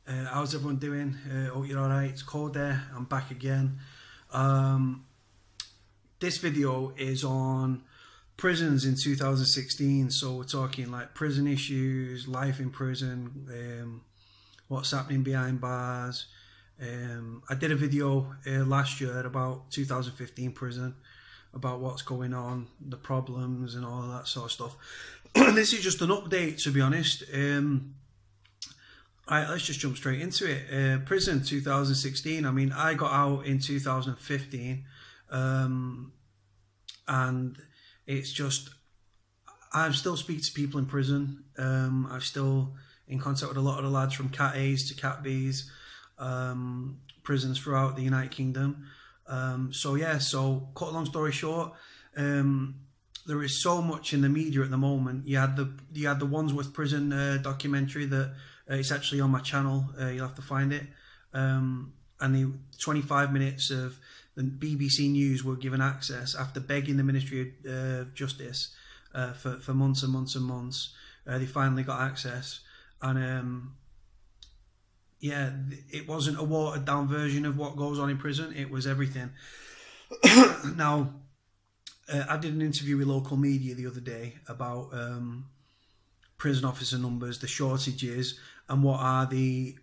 How's everyone doing? Hope you're alright. It's Cody. I'm back again. This video is on prisons in 2016. So we're talking like prison issues, life in prison, what's happening behind bars. I did a video last year about 2015 prison, about what's going on, the problems and all that sort of stuff. This is just an update, to be honest. Right, let's just jump straight into it. Prison 2016. I mean, I got out in 2015, and it's just, I still speak to people in prison. I'm still in contact with a lot of the lads from Cat A's to Cat B's, prisons throughout the United Kingdom. So yeah, so cut a long story short, there is so much in the media at the moment. You had the Wandsworth prison documentary that it's actually on my channel. You'll have to find it. And the 25 minutes of the BBC News were given access after begging the Ministry of Justice for months and months and months. They finally got access, and yeah, it wasn't a watered down version of what goes on in prison. It was everything. Now, I did an interview with local media the other day about prison officer numbers, the shortages, and what are the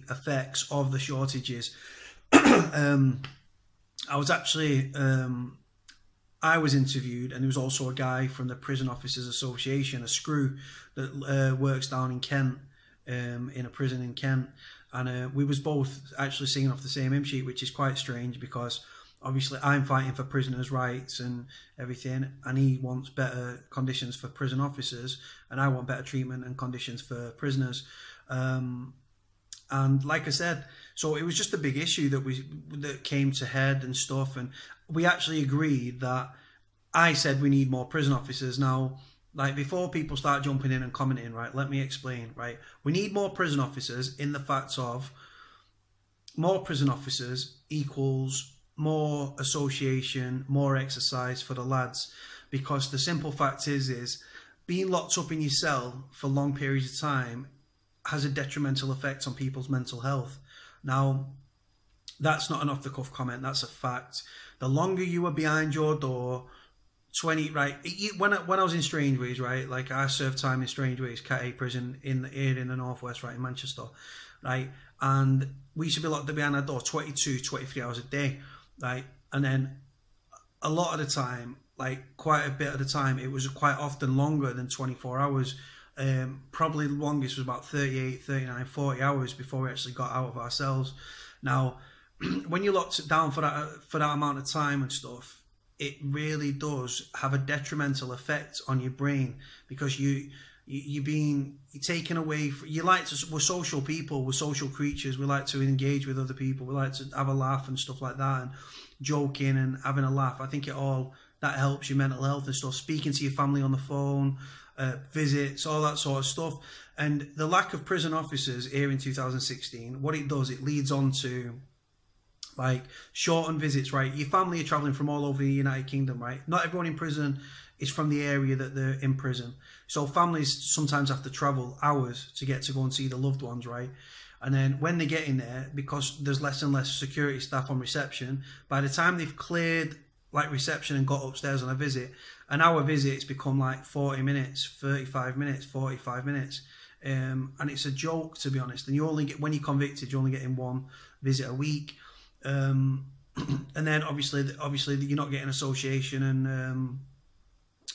effects of the shortages. I was actually I was interviewed, and there was also a guy from the Prison Officers Association, a screw that works down in Kent, in a prison in Kent, and we was both actually singing off the same hymn sheet, which is quite strange because obviously I'm fighting for prisoners' rights and everything, and he wants better conditions for prison officers, and I want better treatment and conditions for prisoners. And like I said, so it was just a big issue that came to head and stuff, and we actually agreed that I said we need more prison officers. Now, like, before people start jumping in and commenting, right, let me explain, right? We need more prison officers in the fact of more prison officers equals more association, more exercise for the lads, because the simple fact is being locked up in your cell for long periods of time has a detrimental effect on people's mental health. Now, that's not an off-the-cuff comment, that's a fact. The longer you are behind your door, right, when I was in Strangeways, right, like I served time in Strangeways, Cat A prison here in the northwest, right, in Manchester, right, and we used to be locked behind our door 22, 23 hours a day, right, and then a lot of the time, like quite a bit of the time, it was quite often longer than 24 hours. Probably the longest was about 38, 39, 40 hours before we actually got out of our cells. Now, when you're locked down for that amount of time and stuff, it really does have a detrimental effect on your brain, because you're taken away. We're social people, we're social creatures. We like to engage with other people. We like to have a laugh and stuff like that, and joking and having a laugh. I think that helps your mental health and stuff. Speaking to your family on the phone, visits, all that sort of stuff. And the lack of prison officers here in 2016, what it does, it leads on to like shortened visits, right? Your family are traveling from all over the United Kingdom, right? Not everyone in prison is from the area that they're in prison. So families sometimes have to travel hours to get to go and see the loved ones, right? And then when they get in there, because there's less and less security staff on reception, by the time they've cleared like reception and got upstairs on a visit, an hour visit, it's become like 40 minutes, 35 minutes, 45 minutes. And it's a joke, to be honest. And you only get, when you're convicted, you're only getting one visit a week. And then obviously you're not getting association and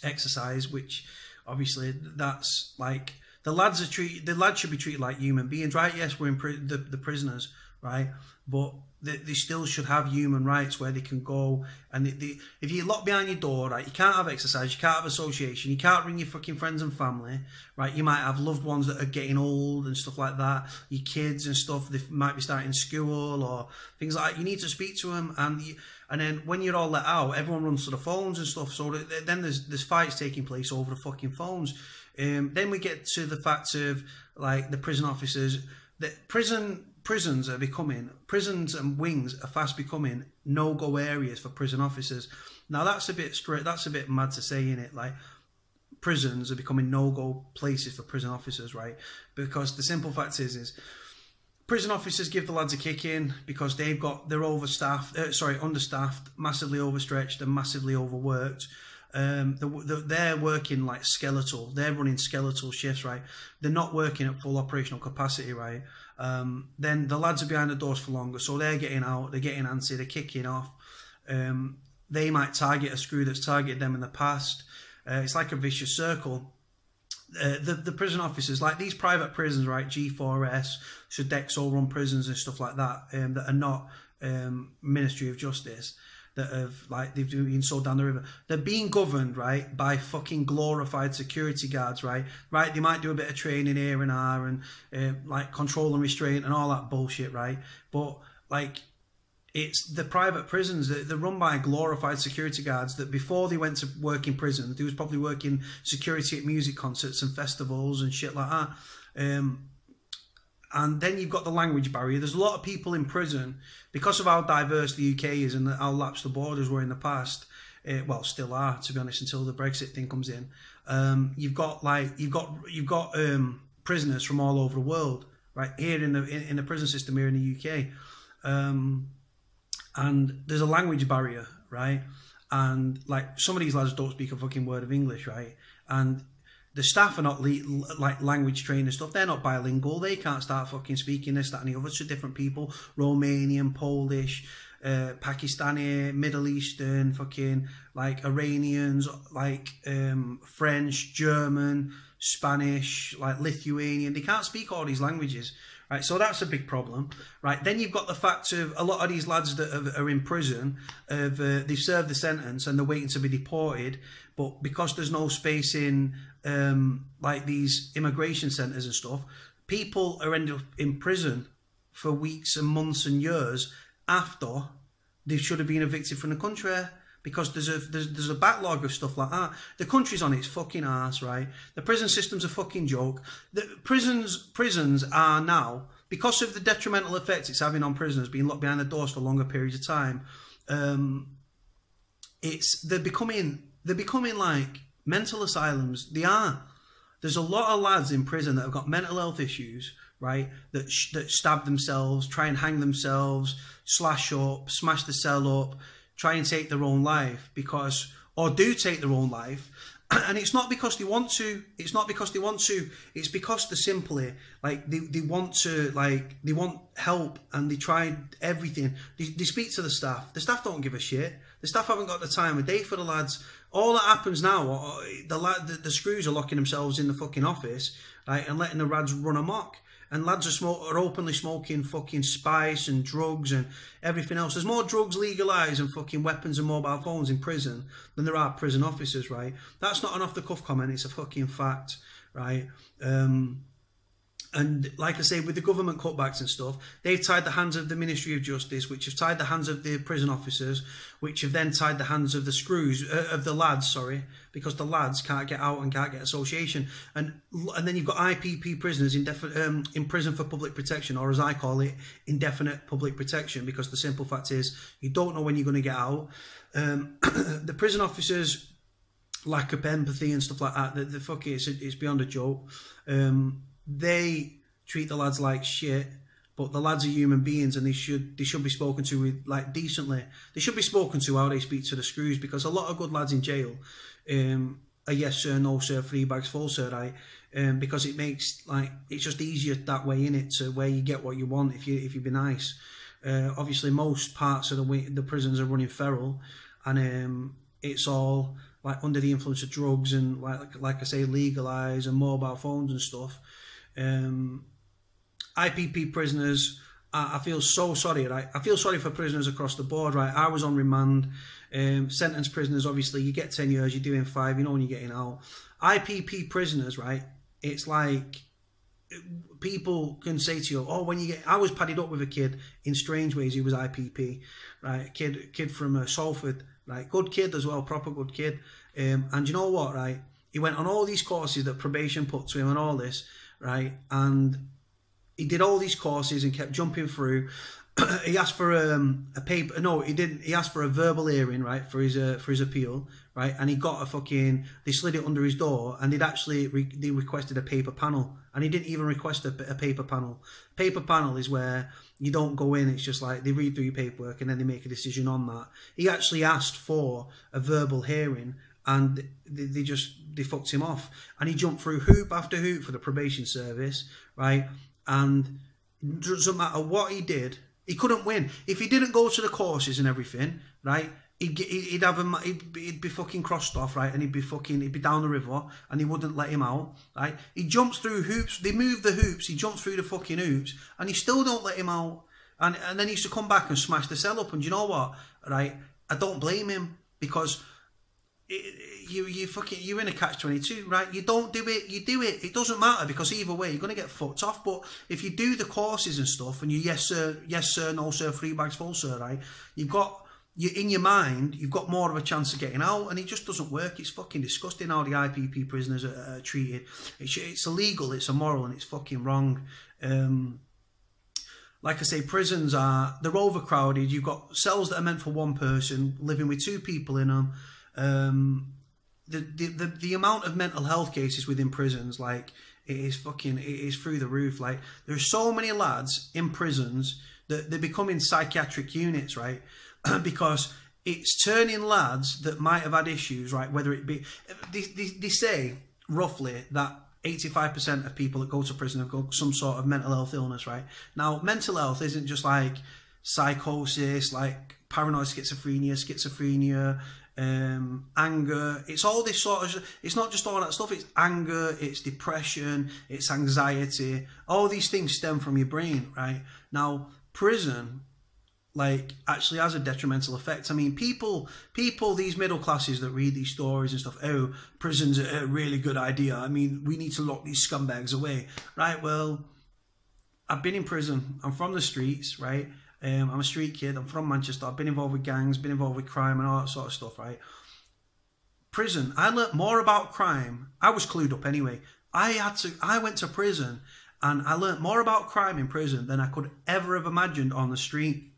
exercise, which obviously that's like, the lads should be treated like human beings, right? Yes, we're in the prisoners, right? But they still should have human rights where they can go, and if you're locked behind your door, right, you can't have exercise, you can't have association, you can't ring your fucking friends and family, right? You might have loved ones that are getting old and stuff like that, your kids and stuff, they might be starting school or things like that. You need to speak to them, and then when you're all let out, everyone runs to the phones and stuff, so then there's fights taking place over the fucking phones. Then we get to the fact of like the prison officers, that prisons and wings are fast becoming no-go areas for prison officers. Now that's a bit mad to say, innit? Like, prisons are becoming no-go places for prison officers, right? Because the simple fact is Prison officers give the lads a kick in because they're overstaffed, understaffed, massively overstretched, and massively overworked. They're working like skeletal. They're running skeletal shifts, right? They're not working at full operational capacity, right? Then the lads are behind the doors for longer, so they're getting out, they're getting antsy, they're kicking off. They might target a screw that's targeted them in the past. It's like a vicious circle. The prison officers, like these private prisons, right? G4S, Sodexo run prisons and stuff like that, that are not Ministry of Justice, that they've been sold down the river. They're being governed, right, by fucking glorified security guards, right? Right, they might do a bit of training here and there and like control and restraint and all that bullshit, right? But like, it's the private prisons that they're run by glorified security guards that before they went to work in prison, they was probably working security at music concerts and festivals and shit like that. And then you've got the language barrier. There's a lot of people in prison because of how diverse the UK is and how lapsed the borders were in the past. Well, still are, to be honest, until the Brexit thing comes in. You've got prisoners from all over the world, right here in the prison system here in the UK. And there's a language barrier, right? And like some of these lads don't speak a fucking word of English, right? And the staff are not like language trained and stuff. They're not bilingual. They can't start fucking speaking this, that, and the other to different people. Romanian, Polish, Pakistani, Middle Eastern, fucking like Iranians, like French, German, Spanish, like Lithuanian. They can't speak all these languages. Right, so that's a big problem, right? Then you've got the fact of a lot of these lads that are in prison, they've served the sentence and they're waiting to be deported, but because there's no space in like these immigration centres and stuff, people are ended up in prison for weeks and months and years after they should have been evicted from the country. Because there's a backlog of stuff like that. The country's on its fucking ass, right? The prison system's a fucking joke. The prisons are now, because of the detrimental effects it's having on prisoners being locked behind the doors for longer periods of time. They're becoming like mental asylums. They are. There's a lot of lads in prison that have got mental health issues, right? That stab themselves, try and hang themselves, slash up, smash the cell up, try and take their own life or do take their own life. And it's not because they want to, it's because they're simply, like, they want to, like, they want help and they try everything. They speak to the staff. The staff don't give a shit. The staff haven't got the time of day for the lads. All that happens now, the screws are locking themselves in the fucking office, right, and letting the lads run amok. And lads are openly smoking fucking spice and drugs and everything else. There's more drugs legalised and fucking weapons and mobile phones in prison than there are prison officers, right? That's not an off-the-cuff comment, it's a fucking fact, right? And like I say, with the government cutbacks and stuff, they've tied the hands of the Ministry of Justice, which have tied the hands of the prison officers, which have then tied the hands of the of the lads, sorry, because the lads can't get out and can't get association. And then you've got IPP prisoners in prison for public protection, or as I call it, indefinite public protection, because the simple fact is you don't know when you're going to get out. The prison officers' lack of empathy and stuff like that, the fuck it's beyond a joke. They treat the lads like shit, but the lads are human beings and they should be spoken to with, like, decently. They should be spoken to how they speak to the screws, because a lot of good lads in jail are yes sir, no sir, 3 bags full sir, right? Because it makes, like, it's just easier that way, innit, to where you get what you want if you be nice. Obviously most parts of the prisons are running feral, and it's all like under the influence of drugs and like I say, legalised, and mobile phones and stuff. IPP prisoners, I feel so sorry, right? I feel sorry for prisoners across the board, right? I was on remand. Sentenced prisoners, obviously, you get 10 years, you're doing 5, you know when you're getting out. IPP prisoners, right? It's like, people can say to you, oh, when you get... I was padded up with a kid in strange ways who was IPP, right? Kid from Salford, right? Good kid as well, proper good kid. And you know what, right? He went on all these courses that probation put to him and all this, right? And he did all these courses and kept jumping through. He asked for a paper. No, he didn't. He asked for a verbal hearing, right, for his appeal, right? And he got they slid it under his door, and they requested a paper panel, and he didn't even request a paper panel. Paper panel is where you don't go in, it's just like they read through your paperwork and then they make a decision on that. He actually asked for a verbal hearing, and they fucked him off, and he jumped through hoop after hoop for the probation service, right? And it doesn't matter what he did, he couldn't win. If he didn't go to the courses and everything, right, he'd be fucking crossed off, right, and he'd be down the river, and they wouldn't let him out, right? He jumps through hoops, they move the hoops, he jumps through the fucking hoops, and he still don't let him out, and then he used to come back and smash the cell up. And you know what, right? I don't blame him, because you're in a catch-22, right? You don't do it, you do it. It doesn't matter, because either way you're going to get fucked off. But if you do the courses and stuff, and you yes sir, no sir, 3 bags full sir, right? In your mind, you've got more of a chance of getting out, and it just doesn't work. It's fucking disgusting how the IPP prisoners are treated. It's illegal, it's immoral, and it's fucking wrong. Like I say, prisons they're overcrowded. You've got cells that are meant for one person living with 2 people in them. The amount of mental health cases within prisons, like, it is through the roof. Like, there's so many lads in prisons that they're becoming psychiatric units, right? Because it's turning lads that might have had issues, right? Whether it be, they say roughly that 85% of people that go to prison have got some sort of mental health illness, right? Now, mental health isn't just like psychosis, like paranoid schizophrenia, anger. It's all this sort of, it's not just all that stuff. It's anger, it's depression, it's anxiety. All these things stem from your brain, right? Now, prison, like, actually has a detrimental effect. I mean, people, these middle classes that read these stories and stuff, oh, prison's a really good idea. I mean, we need to lock these scumbags away, right? Well, I've been in prison. I'm from the streets, right? I'm a street kid. I'm from Manchester. I've been involved with gangs, been involved with crime and all that sort of stuff, right? Prison, I learnt more about crime. I was clued up anyway. I went to prison, and I learnt more about crime in prison than I could ever have imagined on the street.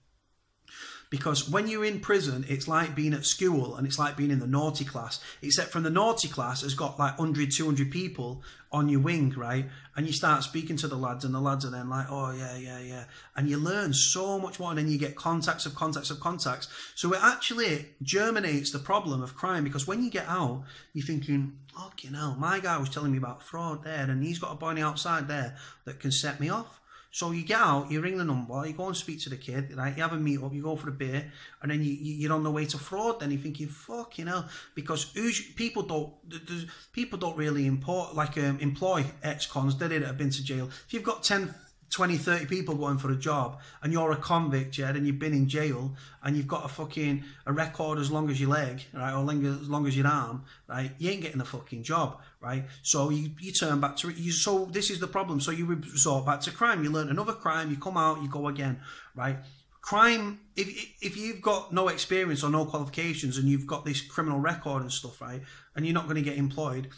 Because when you're in prison, it's like being at school, and it's like being in the naughty class. Except from the naughty class has got like 100, 200 people on your wing, right? And you start speaking to the lads, and the lads are then like, oh, yeah. And you learn so much more, and then you get contacts of contacts of contacts. So it actually germinates the problem of crime, because when you get out, you're thinking, fucking hell, my guy was telling me about fraud there, and he's got a boy on the outside there that can set me off. So you get out, you ring the number, you go and speak to the kid, right? You have a meet up, you go for a beer, and then you're on the way to fraud. Then you're thinking, fucking hell, because people don't really employ ex-cons, that have been to jail. If you've got 10, 20, 30 people going for a job, and you're a convict, yeah, and you've been in jail, and you've got a record as long as your leg, right, or as long as your arm, right, you ain't getting the fucking job, right? So you turn back to it. So this is the problem. So you resort back to crime. You learn another crime, you come out, you go again, right? Crime, if you've got no experience or no qualifications, and you've got this criminal record and stuff, right, and you're not going to get employed,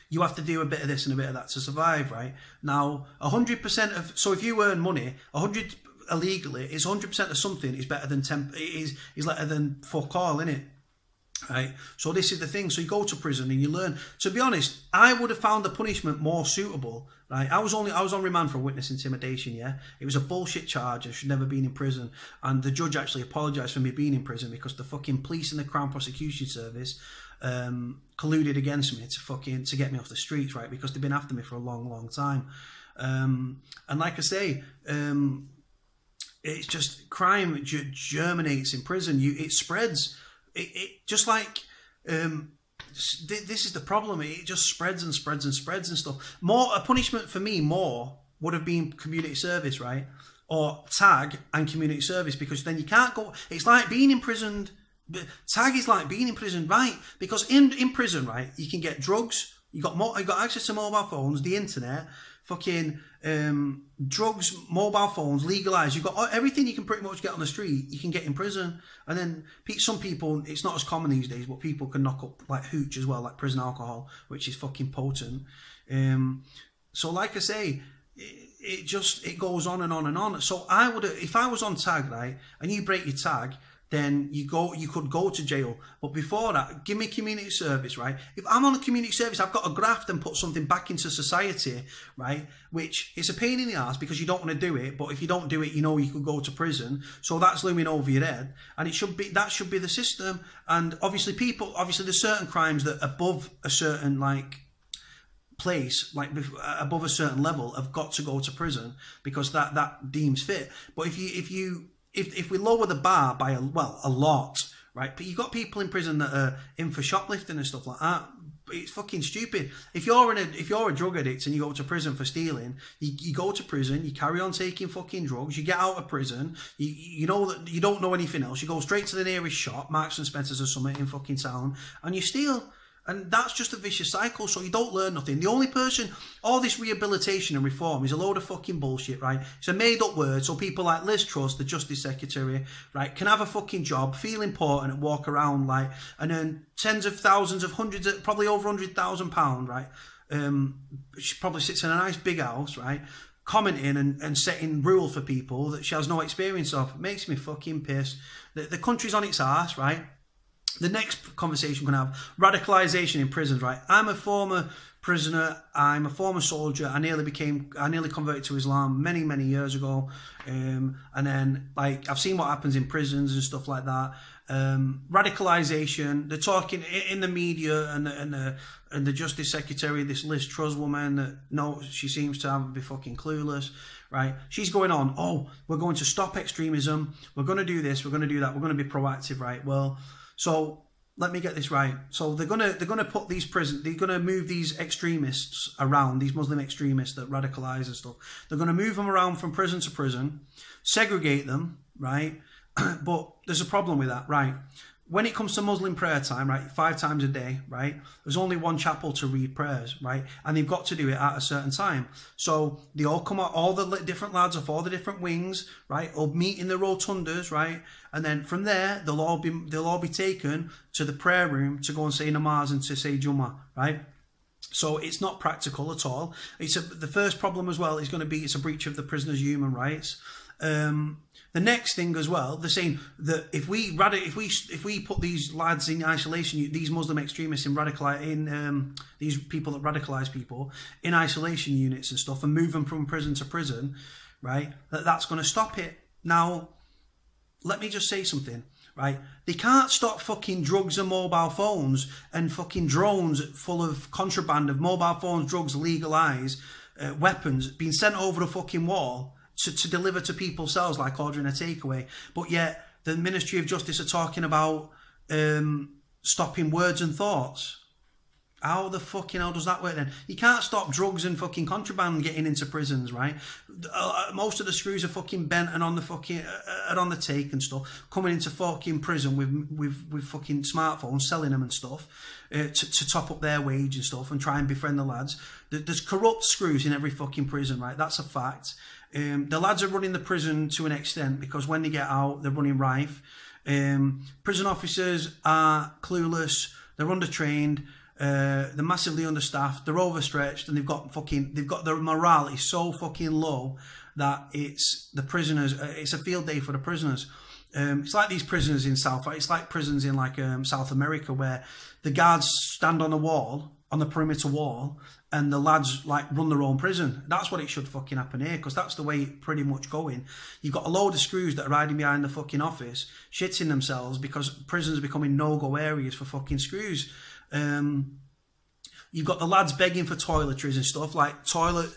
you have to do a bit of this and a bit of that to survive, right? Now, 100% of, so if you earn money, 100 illegally, it's 100% of something is better than 10, is better than fuck all, innit? Right? So this is the thing. So you go to prison and you learn. To be honest, I would have found the punishment more suitable, right? I was on remand for witness intimidation, yeah? It was a bullshit charge. I should never been in prison. And the judge actually apologised for me being in prison, because the fucking police and the Crown Prosecution Service colluded against me to get me off the streets, right? Because they've been after me for a long time. And like I say, it's just crime germinates in prison. It spreads. It just like this is the problem. It just spreads and spreads and spreads and stuff. A punishment for me would have been community service, right? Or tag and community service, because then you can't go. It's like being imprisoned. Tag is like being in prison, right? Because in prison, right, you can get drugs. You got access to mobile phones, the internet, fucking drugs, mobile phones, legalized. You've got everything you can pretty much get on the street. You can get in prison, and then some people, it's not as common these days, but people can knock up like hooch as well, like prison alcohol, which is fucking potent. So like I say, it goes on and on and on. So I would, if I was on tag, right, and you break your tag, then you could go to jail. But before that, give me community service, right? If I'm on a community service, I've got to graft and put something back into society, right? Which is a pain in the ass because you don't want to do it, but if you don't do it, you know you could go to prison. So that's looming over your head, and that should be the system. And obviously there's certain crimes that above a certain place, like above a certain level, have got to go to prison because that deems fit. But if we lower the bar by a lot, right? But you've got people in prison that are in for shoplifting and stuff like that. It's fucking stupid. If you're a drug addict and you go to prison for stealing, you go to prison, you carry on taking fucking drugs, you get out of prison, you know that you don't know anything else, you go straight to the nearest shop, Marks and Spencer's or something in fucking town, and you steal. And that's just a vicious cycle, so you don't learn nothing. The only person, all this rehabilitation and reform is a load of fucking bullshit, right? It's a made-up word, so people like Liz Truss, the Justice Secretary, right, can have a fucking job, feel important, and walk around, and earn tens of thousands of hundreds, probably over £100,000, right? She probably sits in a nice big house, right? Commenting and setting rules for people that she has no experience of. It makes me fucking pissed. The country's on its arse, right? The next conversation we're going to have, radicalisation in prisons, right? I'm a former prisoner, I'm a former soldier, I nearly converted to Islam many, many years ago, and then, I've seen what happens in prisons and stuff like that. Radicalisation, they're talking in the media, and the Justice Secretary, this Liz Truss woman, that she seems to be fucking clueless, right? She's going on, oh, we're going to stop extremism, we're going to do this, we're going to do that, we're going to be proactive, right? Well, so let me get this right. So they're gonna put they're gonna move these extremists around, these Muslim extremists that radicalise and stuff. They're gonna move them around from prison to prison, segregate them, right? But there's a problem with that, right? When it comes to Muslim prayer time, right, 5 times a day, right, there's only one chapel to read prayers, right, and they've got to do it at a certain time. So they all come out, all the different lads of all the different wings, right, will meet in the rotundas, right, and then from there they'll all be taken to the prayer room to go and say namaz and to say Jummah, right. So it's not practical at all. The first problem as well is going to be it's a breach of the prisoner's human rights. The next thing as well, they're saying that if we put these lads in isolation, these Muslim extremists these people that radicalise people in isolation units and stuff, and move them from prison to prison, right? That's going to stop it. Now, let me just say something, right? They can't stop fucking drugs and mobile phones and fucking drones full of contraband of mobile phones, drugs, legalised weapons being sent over the fucking wall to deliver to people's cells like ordering a takeaway. But yet the Ministry of Justice are talking about stopping words and thoughts. How the fucking hell does that work then? You can't stop drugs and fucking contraband getting into prisons, right? Most of the screws are fucking bent and on the fucking on the take and stuff, coming into fucking prison with fucking smartphones, selling them and stuff to top up their wage and stuff and try and befriend the lads. There's corrupt screws in every fucking prison, right? That's a fact. The lads are running the prison to an extent because when they get out, they're running rife. Prison officers are clueless. They're undertrained. They're massively understaffed. They're overstretched, and they've got their morale is so fucking low that it's a field day for the prisoners. It's like these prisoners in it's like prisons in South America where the guards stand on the perimeter wall, and the lads run their own prison. That's what it should fucking happen here, because that's the way it's pretty much going. You've got a load of screws that are hiding behind the fucking office, shitting themselves because prisons are becoming no-go areas for fucking screws. You've got the lads begging for toiletries and stuff, like toilet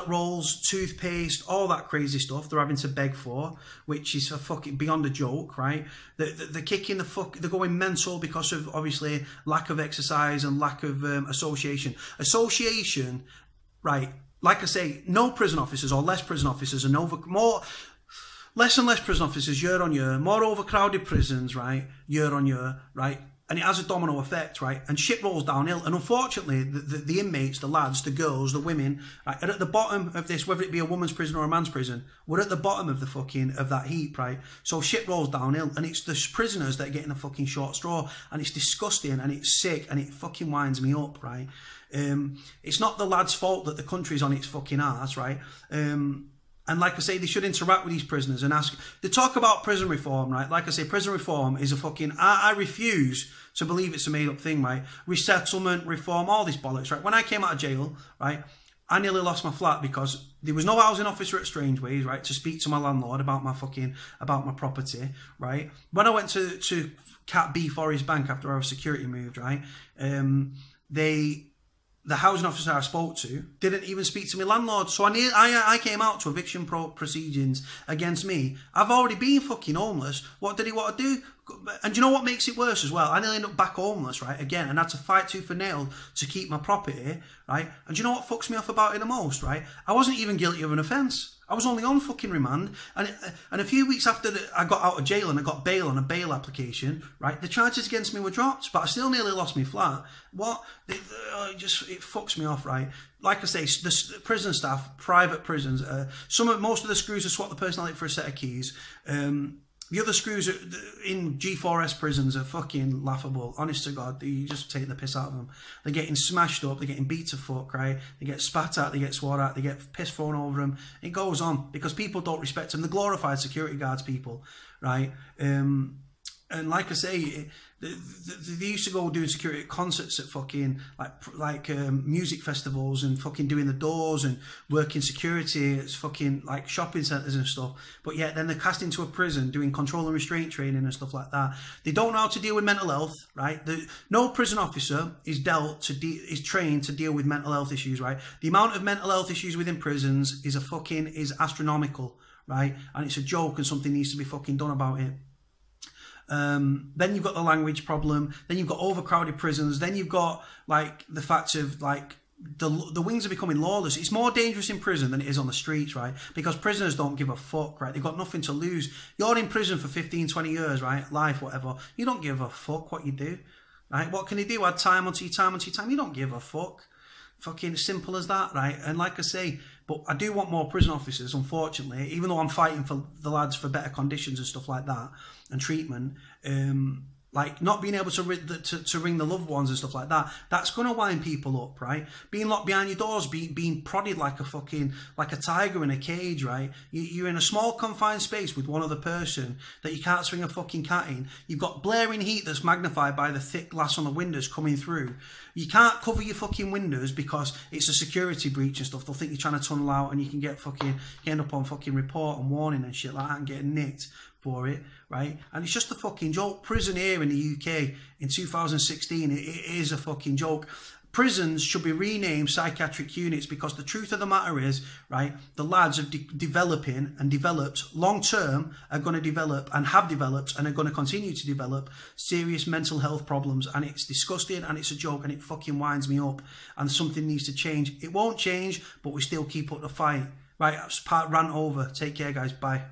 rolls, toothpaste, all that crazy stuff they're having to beg for, which is fucking beyond a joke, right? They're kicking they're going mental because of, obviously, lack of exercise and lack of association. Association, right, like I say, no prison officers or less prison officers and less and less prison officers year on year, more overcrowded prisons, right, year on year, right? And it has a domino effect, right? And shit rolls downhill. And unfortunately, the inmates, the lads, the girls, the women, right, are at the bottom of this, whether it be a woman's prison or a man's prison, we're at the bottom of of that heap, right? So shit rolls downhill, and it's the prisoners that are getting the fucking short straw, and it's disgusting, and it's sick, and it fucking winds me up, right? It's not the lad's fault that the country's on its fucking arse, right? And like I say, they should interact with these prisoners and ask. They talk about prison reform, right? Like I say, prison reform is a fucking. I refuse to believe it's a made up thing, right? Resettlement, reform, all this bollocks, right? When I came out of jail, right, I nearly lost my flat because there was no housing officer at Strangeways, right, to speak to my landlord about my property, right? When I went to Cat B Forest Bank after our security moved, right, the housing officer I spoke to didn't even speak to my landlord. So I came out to eviction proceedings against me. I've already been fucking homeless. What did he want to do? And do you know what makes it worse as well? I nearly ended up back homeless, right, again, and had to fight tooth and nail to keep my property, right? And do you know what fucks me off about it the most, right? I wasn't even guilty of an offence. I was only on fucking remand. And a few weeks after I got out of jail and I got bail on a bail application, right, the charges against me were dropped, but I still nearly lost my flat. What? It fucks me off, right? Like I say, the prison staff, private prisons, most of the screws are swap the personality for a set of keys. The other screws in G4S prisons are fucking laughable. Honest to God, you just take the piss out of them. They're getting smashed up, they're getting beat to fuck, right? They get spat at, they get swore at, they get piss thrown over them. It goes on because people don't respect them. The glorified security guards people, right? And like I say, they used to go doing security at concerts at fucking like music festivals and fucking doing the doors and working security at fucking like shopping centres and stuff. But yet then they're cast into a prison doing control and restraint training and stuff like that. They don't know how to deal with mental health, right? No prison officer is trained to deal with mental health issues, right? The amount of mental health issues within prisons is astronomical, right? And it's a joke and something needs to be fucking done about it. Then you've got the language problem, then you've got overcrowded prisons, then you've got like the fact of like the wings are becoming lawless. It's more dangerous in prison than it is on the streets, right? Because prisoners don't give a fuck, right? They've got nothing to lose. You're in prison for 15, 20 years, right? Life, whatever. You don't give a fuck what you do, right? What can you do? Add time onto your time onto your time. You don't give a fuck. Fucking simple as that, right? And like I say, but I do want more prison officers, unfortunately, even though I'm fighting for the lads for better conditions and stuff like that and treatment. Like not being able to ring the loved ones and stuff like that, that's going to wind people up, right? Being locked behind your doors, being prodded like a tiger in a cage, right? You're in a small confined space with one other person that you can't swing a fucking cat in. You've got blaring heat that's magnified by the thick glass on the windows coming through. You can't cover your fucking windows because it's a security breach and stuff. They'll think you're trying to tunnel out and you can end up on fucking report and warning and shit like that and getting nicked for it, right? And it's just a fucking joke. Prison here in the UK in 2016, it is a fucking joke. Prisons should be renamed psychiatric units because the truth of the matter is, right, the lads are developing and developed long term, are going to develop and have developed and are going to continue to develop serious mental health problems, and it's disgusting and it's a joke and it fucking winds me up, and something needs to change. It won't change, but we still keep up the fight. Right, rant over. Take care, guys. Bye.